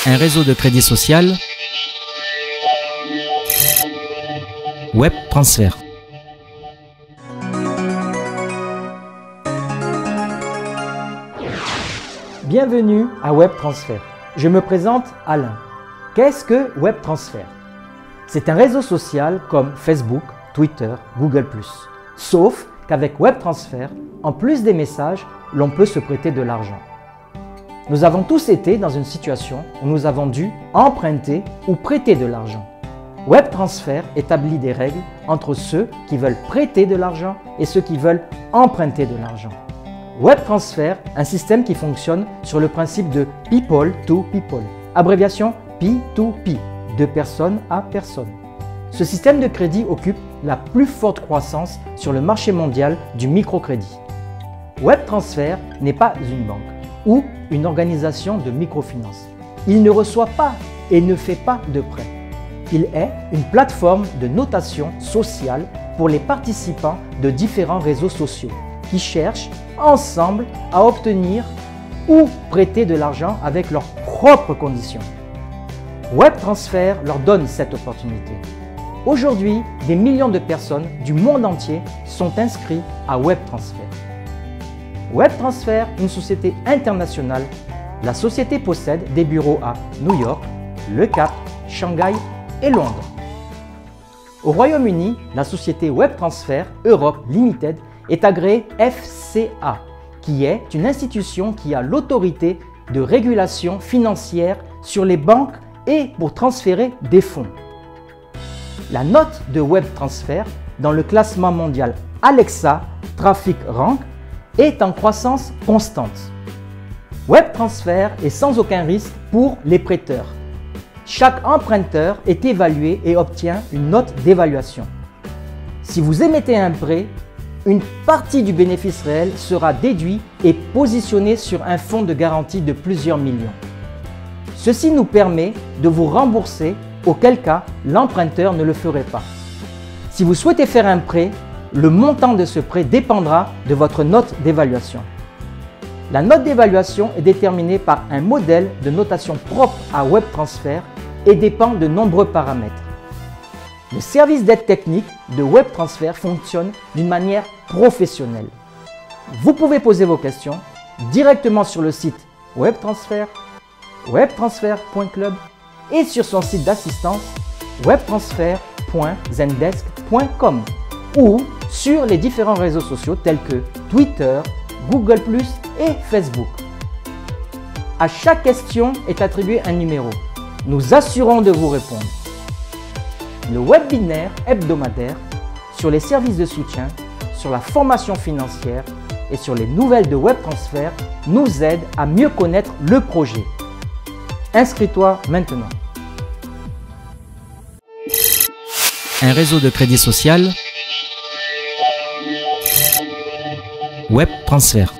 Un réseau de crédit social. Web Transfert. Bienvenue à Web Transfert. Je me présente Alain. Qu'est-ce que Web Transfert? C'est un réseau social comme Facebook, Twitter, Google+. Sauf qu'avec Web Transfert, en plus des messages, l'on peut se prêter de l'argent. Nous avons tous été dans une situation où nous avons dû emprunter ou prêter de l'argent. Web Transfert établit des règles entre ceux qui veulent prêter de l'argent et ceux qui veulent emprunter de l'argent. Web Transfert, un système qui fonctionne sur le principe de people to people, abréviation P2P, de personne à personne. Ce système de crédit occupe la plus forte croissance sur le marché mondial du microcrédit. Web Transfert n'est pas une banque ou une organisation de microfinance. Il ne reçoit pas et ne fait pas de prêts. Il est une plateforme de notation sociale pour les participants de différents réseaux sociaux qui cherchent ensemble à obtenir ou prêter de l'argent avec leurs propres conditions. Web Transfert leur donne cette opportunité. Aujourd'hui, des millions de personnes du monde entier sont inscrites à Web Transfert. Web Transfert, une société internationale, la société possède des bureaux à New York, Le Cap, Shanghai et Londres. Au Royaume-Uni, la société Web Transfert Europe Limited est agréée FCA, qui est une institution qui a l'autorité de régulation financière sur les banques et pour transférer des fonds. La note de Web Transfert dans le classement mondial Alexa Traffic Rank est en croissance constante. Web Transfert est sans aucun risque pour les prêteurs. Chaque emprunteur est évalué et obtient une note d'évaluation. Si vous émettez un prêt, une partie du bénéfice réel sera déduite et positionnée sur un fonds de garantie de plusieurs millions. Ceci nous permet de vous rembourser, auquel cas l'emprunteur ne le ferait pas. Si vous souhaitez faire un prêt, le montant de ce prêt dépendra de votre note d'évaluation. La note d'évaluation est déterminée par un modèle de notation propre à Web Transfert et dépend de nombreux paramètres. Le service d'aide technique de Web Transfert fonctionne d'une manière professionnelle. Vous pouvez poser vos questions directement sur le site Web Transfert, webtransfert.club et sur son site d'assistance webtransfert.zendesk.com ou sur les différents réseaux sociaux tels que Twitter, Google+, et Facebook. À chaque question est attribué un numéro. Nous assurons de vous répondre. Le webinaire hebdomadaire sur les services de soutien, sur la formation financière et sur les nouvelles de Web Transfert nous aide à mieux connaître le projet. Inscris-toi maintenant. Un réseau de crédit social. Web Transfert.